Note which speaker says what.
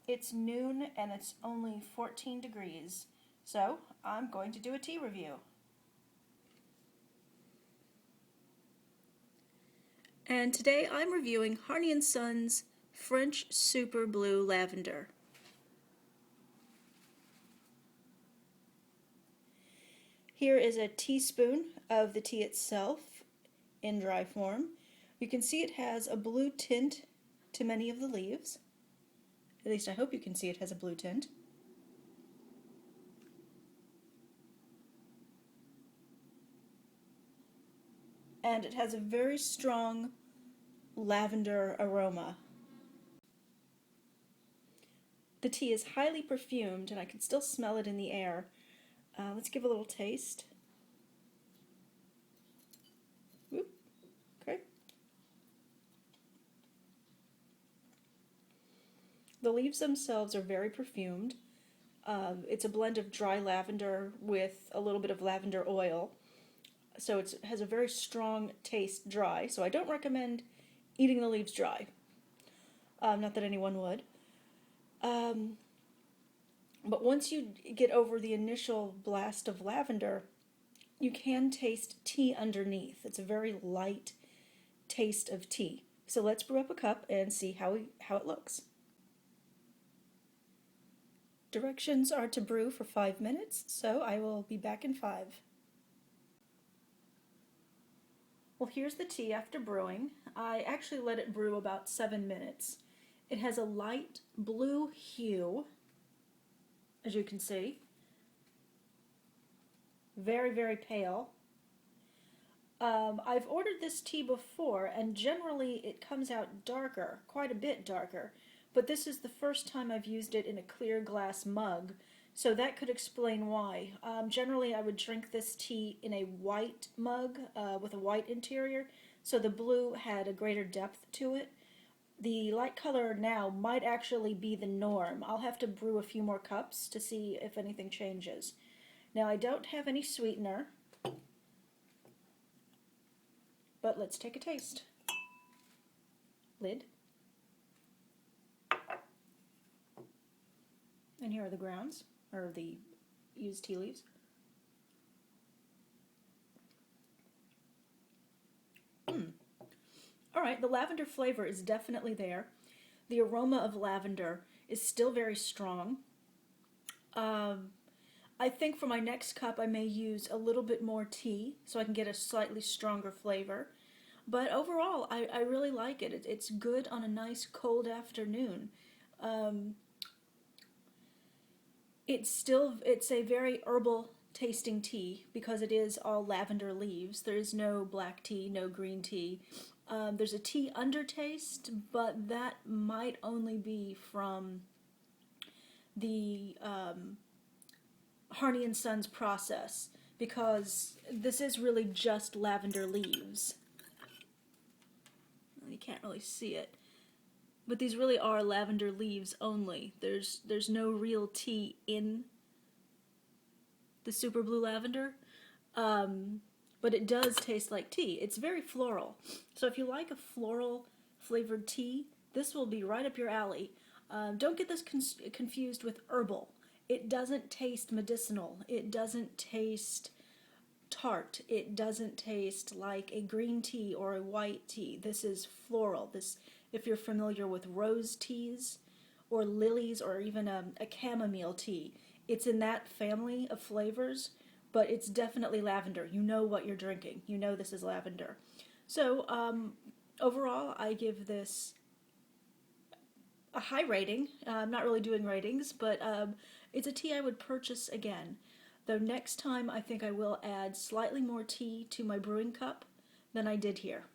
Speaker 1: It's noon and it's only 14 degrees, so I'm going to do a tea review. And today I'm reviewing Harney & Sons French Super Blue Lavender. Here is a teaspoon of the tea itself in dry form. You can see it has a blue tint to many of the leaves. At least I hope you can see it has a blue tint. And it has a very strong lavender aroma. The tea is highly perfumed and I can still smell it in the air. Let's give a little taste. Oop. Okay. The leaves themselves are very perfumed. It's a blend of dry lavender with a little bit of lavender oil. So it has a very strong taste dry. So I don't recommend eating the leaves dry. Not that anyone would. But once you get over the initial blast of lavender, you can taste tea underneath. It's a very light taste of tea. So let's brew up a cup and see how it looks. Directions are to brew for 5 minutes, so I will be back in 5. Well, here's the tea after brewing. I actually let it brew about 7 minutes. It has a light blue hue, as you can see. Very, very pale. I've ordered this tea before, and generally it comes out darker, quite a bit darker. But this is the first time I've used it in a clear glass mug, so that could explain why. Generally I would drink this tea in a white mug with a white interior, so the blue had a greater depth to it. The light color now might actually be the norm. I'll have to brew a few more cups to see if anything changes. Now I don't have any sweetener, but let's take a taste. Lid. And here are the grounds, or the used tea leaves. Alright, the lavender flavor is definitely there. The aroma of lavender is still very strong. I think for my next cup I may use a little bit more tea so I can get a slightly stronger flavor. But overall, I really like it. It's good on a nice cold afternoon. It's a very herbal tasting tea because it is all lavender leaves. There is no black tea, no green tea. There's a tea undertaste, but that might only be from the Harney & Sons process, because this is really just lavender leaves. You can't really see it, but these really are lavender leaves only. There's no real tea in the Super Blue Lavender, but it does taste like tea. It's very floral, so if you like a floral flavored tea, this will be right up your alley. Don't get this confused with herbal. It doesn't taste medicinal. It doesn't taste tart. It doesn't taste like a green tea or a white tea. This is floral. If you're familiar with rose teas or lilies or even a chamomile tea, it's in that family of flavors, but it's definitely lavender. You know what you're drinking. You know this is lavender. So overall, I give this a high rating. I'm not really doing ratings, but it's a tea I would purchase again. Though next time I think I will add slightly more tea to my brewing cup than I did here.